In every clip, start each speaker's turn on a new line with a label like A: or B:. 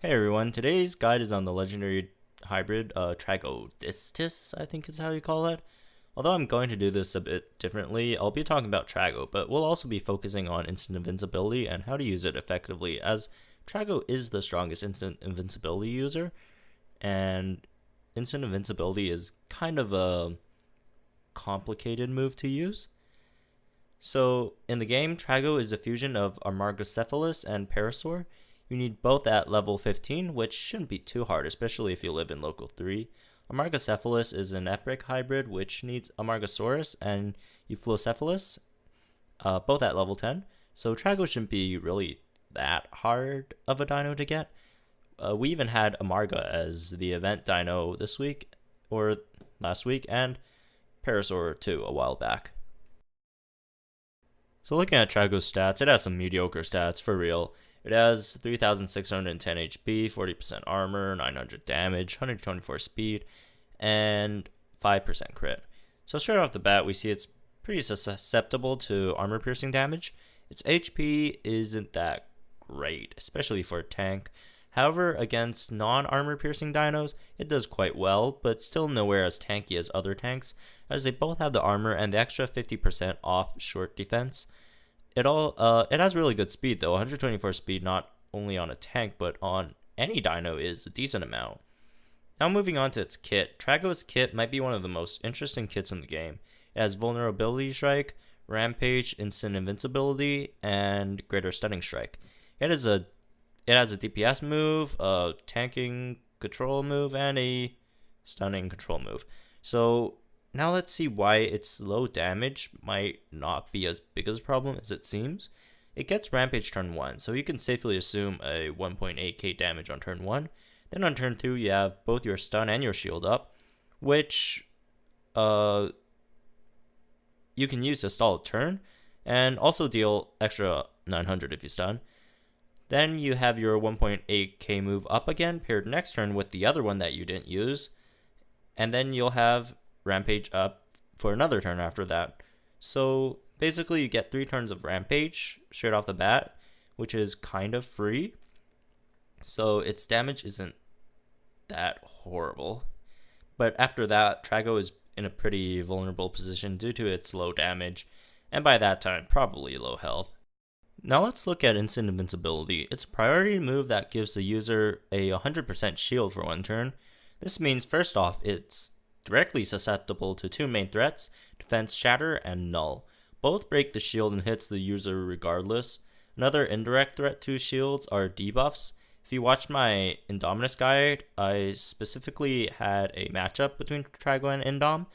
A: Hey everyone, today's guide is on the legendary hybrid Tragodistis, I think is how you call it. Although I'm going to do this a bit differently, I'll be talking about Trago, but we'll also be focusing on instant invincibility and how to use it effectively, as Trago is the strongest instant invincibility user, and instant invincibility is kind of a complicated move to use. So in the game, Trago is a fusion of Amargocephalus and Parasaur. You need both at level 15, which shouldn't be too hard, especially if you live in local 3. Amargocephalus is an epic hybrid, which needs Amargosaurus and Euplocephalus, both at level 10. So Trago shouldn't be really that hard of a dino to get. We even had Amarga as the event dino this week, or last week, and Parasaur too a while back. So looking at Trago's stats, it has some mediocre stats for real. It has 3,610 HP, 40% armor, 900 damage, 124 speed, and 5% crit. So straight off the bat, we see it's pretty susceptible to armor piercing damage. Its HP isn't that great, especially for a tank. However, against non-armor piercing dinos, it does quite well, but still nowhere as tanky as other tanks, as they both have the armor and the extra 50% off short defense. It has really good speed though. 124 speed not only on a tank but on any dino is a decent amount. Now moving on to its kit. Trago's kit might be one of the most interesting kits in the game. It has vulnerability strike, rampage, instant invincibility, and greater stunning strike. It has a DPS move, a tanking control move, and a stunning control move. So now let's see why its low damage might not be as big as a problem as it seems. It gets Rampage turn 1, so you can safely assume a 1.8k damage on turn 1. Then on turn 2 you have both your stun and your shield up, which you can use to stall a turn, and also deal extra 900 if you stun. Then you have your 1.8k move up again, paired next turn with the other one that you didn't use, and then you'll have Rampage up for another turn after that. So basically you get 3 turns of Rampage straight off the bat, which is kind of free. So its damage isn't that horrible. But after that, Trago is in a pretty vulnerable position due to its low damage, and by that time, probably low health. Now let's look at Instant Invincibility. It's a priority move that gives the user a 100% shield for 1 turn. This means first off, it's directly susceptible to 2 main threats, Defense Shatter and Null. Both break the shield and hits the user regardless. Another indirect threat to shields are debuffs. If you watched my Indominus guide, I specifically had a matchup between Trago and Indom.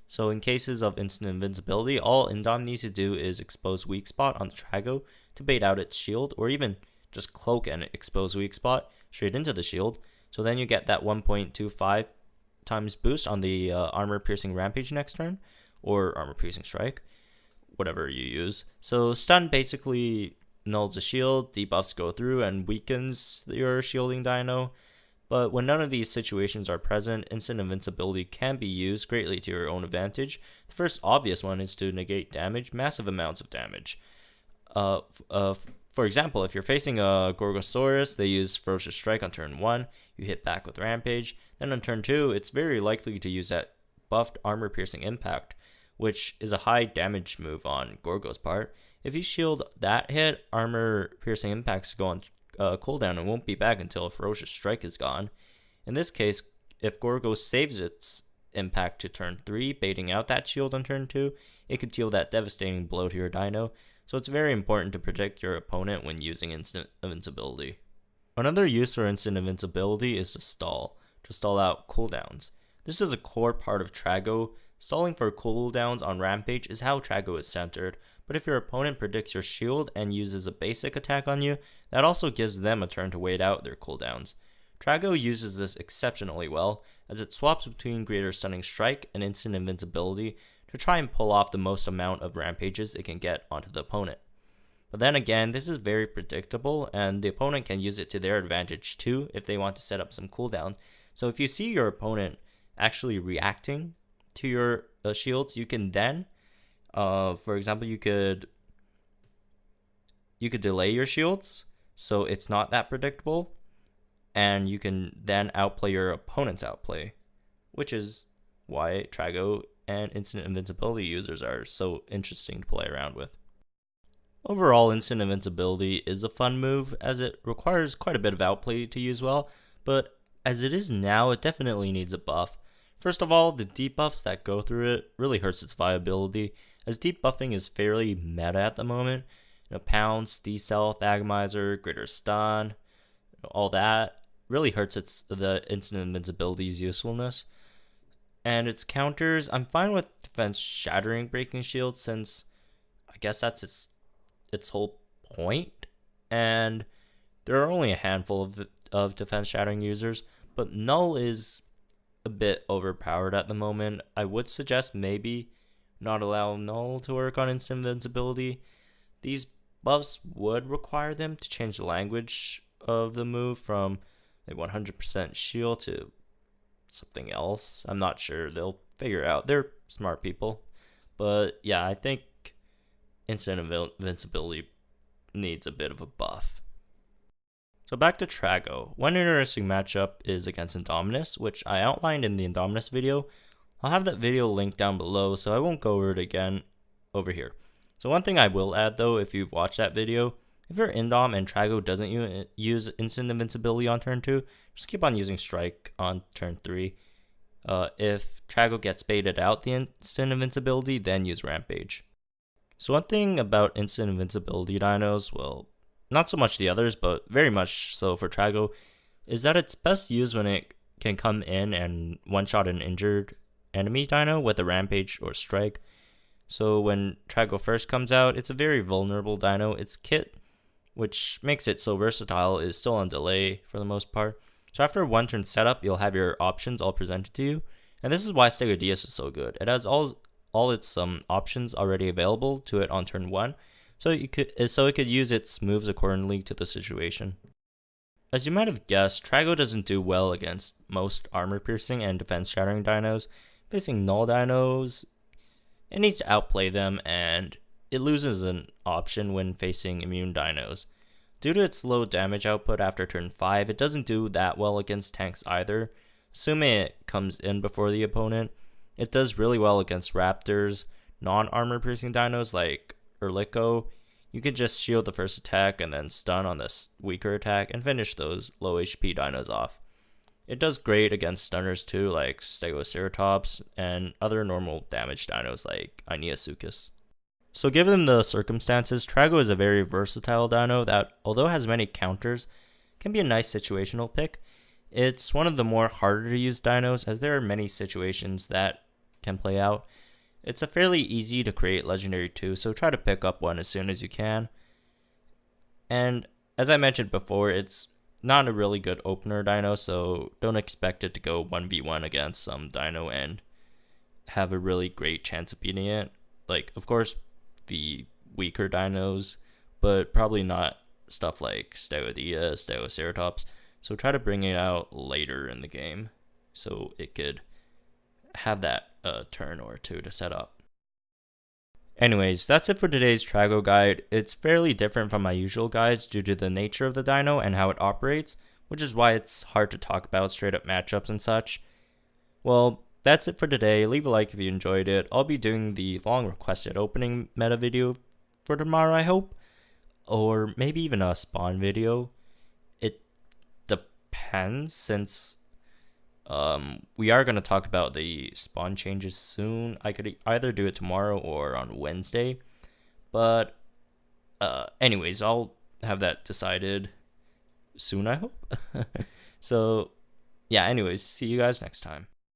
A: So in cases of instant invincibility, all Indom needs to do is expose weak spot on the Trago to bait out its shield, or even just cloak and expose weak spot straight into the shield. So then you get that 1.25 times boost on the armor piercing rampage next turn, or armor piercing strike, whatever you use. So stun basically nulls the shield, debuffs go through and weakens your shielding dino. But when none of these situations are present, instant invincibility can be used greatly to your own advantage. The first obvious one is to negate damage, massive amounts of damage. For example, if you're facing a Gorgosaurus, they use Ferocious Strike on turn 1, you hit back with Rampage. Then on turn 2, it's very likely to use that buffed Armor Piercing Impact, which is a high damage move on Gorgo's part. If you shield that hit, Armor Piercing Impacts go on cooldown and won't be back until a Ferocious Strike is gone. In this case, if Gorgo saves its impact to turn 3, baiting out that shield on turn 2, it could deal that devastating blow to your dino. So it's very important to predict your opponent when using instant invincibility. Another use for instant invincibility is to stall out cooldowns. This is a core part of Trago. Stalling for cooldowns on Rampage is how Trago is centered, but if your opponent predicts your shield and uses a basic attack on you, that also gives them a turn to wait out their cooldowns. Trago uses this exceptionally well, as it swaps between greater stunning strike and instant invincibility to try and pull off the most amount of rampages it can get onto the opponent. But then again, this is very predictable, and the opponent can use it to their advantage too if they want to set up some cooldowns. So if you see your opponent actually reacting to your shields, you can then, for example, you could delay your shields so it's not that predictable, and you can then outplay your opponent's outplay, which is why Trago and Instant Invincibility users are so interesting to play around with. Overall, Instant Invincibility is a fun move as it requires quite a bit of outplay to use well, but as it is now, it definitely needs a buff. First of all, the debuffs that go through it really hurts its viability, as debuffing is fairly meta at the moment. Pounce, Decel, Agamizer, Greater Stun, all that really hurts the Instant Invincibility's usefulness. And its counters, I'm fine with Defense Shattering Breaking Shield, since I guess that's its whole point. And there are only a handful of Defense Shattering users, but Null is a bit overpowered at the moment. I would suggest maybe not allow Null to work on Instant Invincibility. These buffs would require them to change the language of the move from a 100% shield to something else. I'm not sure. They'll figure it out. They're smart people. But yeah, I think Instant Invincibility needs a bit of a buff. So back to Trago. One interesting matchup is against Indominus, which I outlined in the Indominus video. I'll have that video linked down below, so I won't go over it again over here. So one thing I will add though, if you've watched that video, if your Indom and Trago doesn't use Instant Invincibility on turn 2, just keep on using Strike on turn 3. If Trago gets baited out the Instant Invincibility, then use Rampage. So one thing about Instant Invincibility dinos, well, not so much the others, but very much so for Trago, is that it's best used when it can come in and one-shot an injured enemy dino with a Rampage or Strike. So when Trago first comes out, it's a very vulnerable dino. Its kit, which makes it so versatile, is still on delay for the most part. So after one turn setup, you'll have your options all presented to you. And this is why Tragodistis is so good. It has all its options already available to it on turn 1. So it could use its moves accordingly to the situation. As you might have guessed, Trago doesn't do well against most armor piercing and defense shattering dinos. Facing null dinos, it needs to outplay them, and it loses an option when facing immune dinos. Due to its low damage output after turn 5, it doesn't do that well against tanks either. Assuming it comes in before the opponent, it does really well against raptors, non-armor piercing dinos like Erlico. You can just shield the first attack and then stun on this weaker attack and finish those low HP dinos off. It does great against stunners too, like Stegoceratops and other normal damage dinos like Ionosuchus. So given the circumstances, Trago is a very versatile dino that, although it has many counters, can be a nice situational pick. It's one of the more harder to use dinos, as there are many situations that can play out. It's a fairly easy to create legendary too, so try to pick up one as soon as you can. And as I mentioned before, it's not a really good opener dino, so don't expect it to go 1v1 against some dino and have a really great chance of beating it. Like, of course, the weaker dinos, but probably not stuff like Stegodia, Stegoceratops. So try to bring it out later in the game so it could have that turn or two to set up. Anyways, that's it for today's Trago guide. It's fairly different from my usual guides due to the nature of the dino and how it operates, which is why it's hard to talk about straight up matchups and such. Well, that's it for today. Leave a like if you enjoyed it. I'll be doing the long requested opening meta video for tomorrow, I hope. Or maybe even a spawn video. It depends, since we are going to talk about the spawn changes soon. I could either do it tomorrow or on Wednesday. But anyways, I'll have that decided soon, I hope. So yeah, anyways, see you guys next time.